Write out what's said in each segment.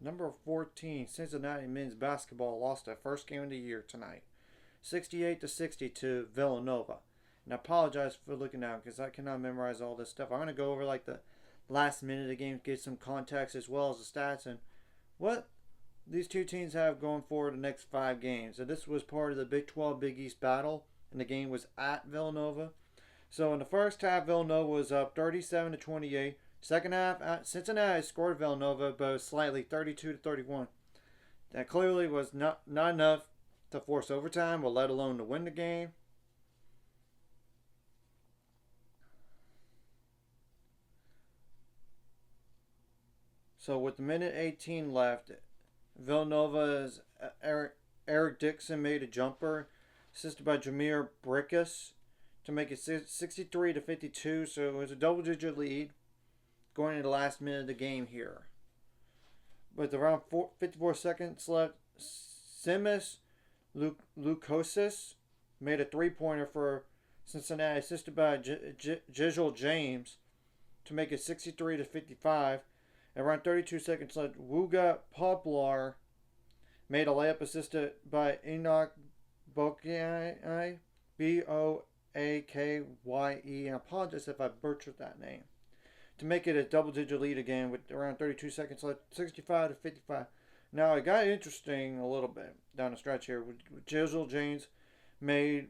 Number 14, Cincinnati men's basketball lost their first game of the year tonight, 68 to 60 to Villanova. And I apologize for looking down because I cannot memorize all this stuff. I'm going to go over like the last minute of the game, get some context as well as the stats and what these two teams have going forward the next 5 games. So this was part of the Big 12 Big East battle, and the game was at Villanova. So in the first half, Villanova was up 37 to 28. Second half, Cincinnati scored Villanova, but slightly, 32 to 31. That clearly was not enough to force overtime, or let alone to win the game. So with the minute 18 left, Villanova's Eric Dixon made a jumper, assisted by Jameer Brickus, to make it 63 to 52. So it was a double-digit lead going into the last minute of the game here. With around 54 seconds left, Simas Lukosis made a three-pointer for Cincinnati, assisted by Gisel James, to make it 63 to 55. Around 32 seconds left, Wuga Poplar made a layup, assisted by Enoch Bokye, Boakye, and I apologize if I butchered that name, to make it a double-digit lead again with around 32 seconds left, 65 to 55. Now, it got interesting a little bit down the stretch here. Gisel James made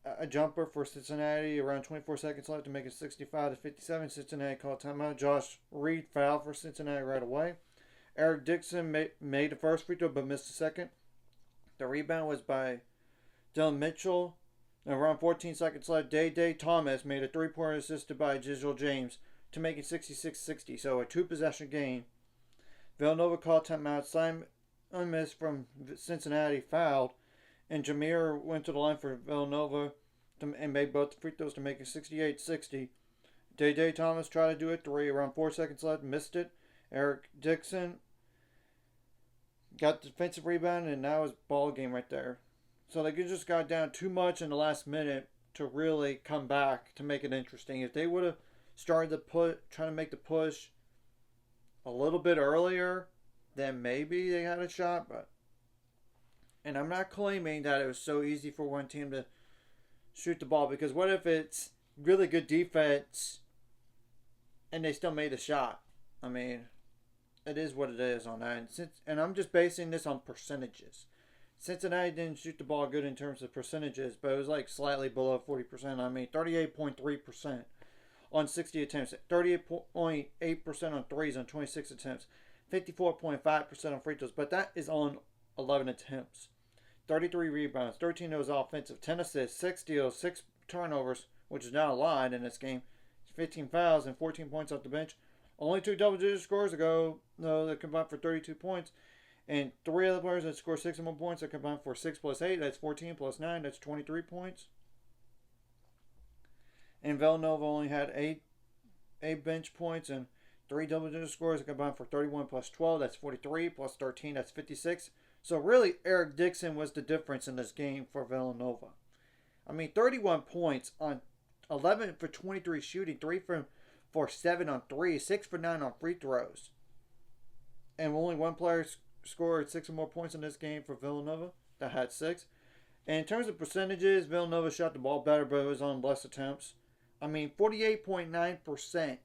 a jumper for Cincinnati around 24 seconds left to make it 65 to 57. Cincinnati called timeout. Josh Reed fouled for Cincinnati right away. Eric Dixon made the first free throw but missed the second. The rebound was by Dylan Mitchell. And around 14 seconds left, Day Thomas made a three-pointer assisted by Gisel James to make it 66-60. So a two-possession game. Villanova called timeout. Simon missed from Cincinnati fouled. And Jameer went to the line for Villanova and made both the free throws to make it 68-60. Day Thomas tried to do a three. Around 4 seconds left, missed it. Eric Dixon got the defensive rebound, and now it's ball game right there. So they just got down too much in the last minute to really come back to make it interesting. If they would have started to trying to make the push a little bit earlier, then maybe they had a shot. And I'm not claiming that it was so easy for one team to shoot the ball, because what if it's really good defense and they still made a shot? I mean, it is what it is on that. And I'm just basing this on percentages. Cincinnati didn't shoot the ball good in terms of percentages, but it was like slightly below 40%. I mean, 38.3% on 60 attempts, 38.8% on threes on 26 attempts, 54.5% on free throws, but that is on 11 attempts. 33 rebounds, 13 of those offensive, 10 assists, 6 steals, 6 turnovers, which is now a lot in this game, 15 fouls, and 14 points off the bench. Only 2 double-digit scores ago, that combined for 32 points. And 3 other players that score 6 or more points that combined for 6 plus 8. That's 14 plus 9. That's 23 points. And Villanova only had 8 bench points and 3 double-digit scores that combined for 31 plus 12. That's 43 plus 13. That's 56. So really, Eric Dixon was the difference in this game for Villanova. I mean, 31 points on 11 for 23 shooting, 3 for 7 on 3, 6 for 9 on free throws. And only one player scored 6 or more points in this game for Villanova that had 6. And in terms of percentages, Villanova shot the ball better, but it was on less attempts. I mean, 48.9%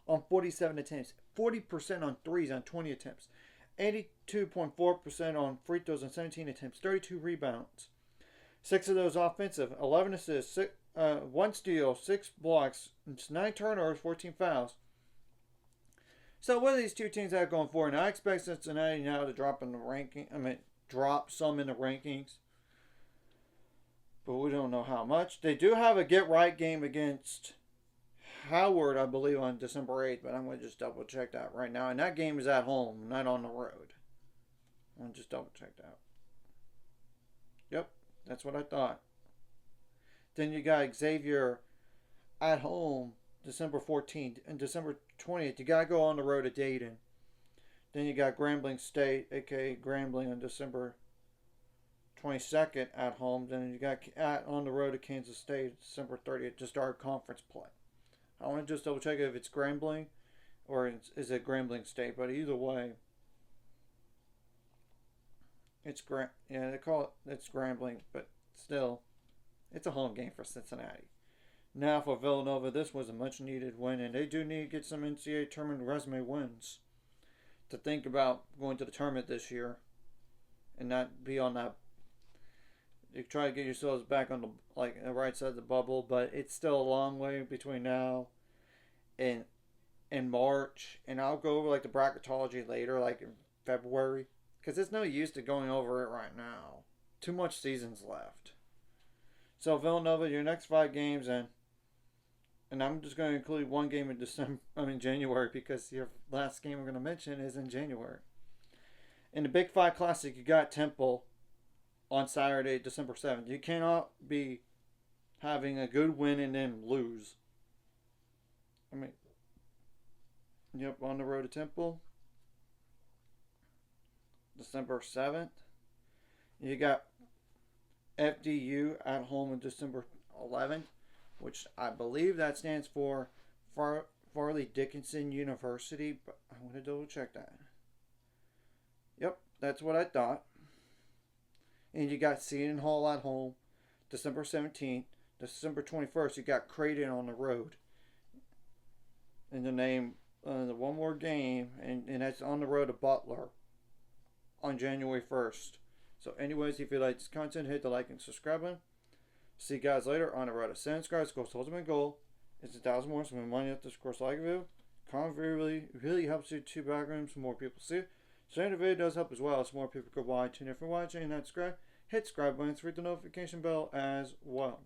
on 47 attempts, 40% on threes on 20 attempts, 82.4% on free throws on 17 attempts, 32 rebounds, 6 of those offensive, 11 assists, 1 steal, 6 blocks, 9 turnovers, 14 fouls. So what do these two teams have going for? And I expect Cincinnati now to drop some in the rankings. But we don't know how much. They do have a get-right game against Howard, I believe, on December 8th. But I'm going to just double-check that right now. And that game is at home, not on the road. I'm going to just double-check that. Yep, that's what I thought. Then you got Xavier at home December 14th. And December 20th, you got to go on the road to Dayton. Then you got Grambling State, a.k.a. Grambling, on December 22nd at home. Then you got on the road to Kansas State December 30th to start conference play. I want to just double check if it's Grambling or is it Grambling State. But either way, Yeah, they call it's scrambling, but still, it's a home game for Cincinnati. Now for Villanova, this was a much needed win, and they do need to get some NCAA tournament resume wins to think about going to the tournament this year, and not be on that. You try to get yourselves back on the right side of the bubble, but it's still a long way between now and March, and I'll go over like the bracketology later, like in February, because it's no use to going over it right now. Too much seasons left. So Villanova, your next 5 games, and I'm just going to include one game in January, because your last game we're going to mention is in January. In the Big 5 Classic, you got Temple on Saturday, December 7th. You cannot be having a good win and then lose. I mean, yep, on the road to Temple, December 7th. You got FDU at home on December 11th, which I believe that stands for Farley Dickinson University, but I want to double check that. Yep, that's what I thought. And you got Seton Hall at home, December 17th. December 21st, you got Creighton on the road. And the name, the one more game, and that's on the road to Butler on January 1st. So anyways, if you like this content, hit the like and subscribe button. See you guys later on the road to subscribe. Course ultimate goal is 1,000 more, so money at this course like video. Comment really helps you to backgrounds so more people see it. Sharing the video does help as well, so more people could watch. And if you're watching and not subscribe, hit subscribe button, hit the notification bell as well.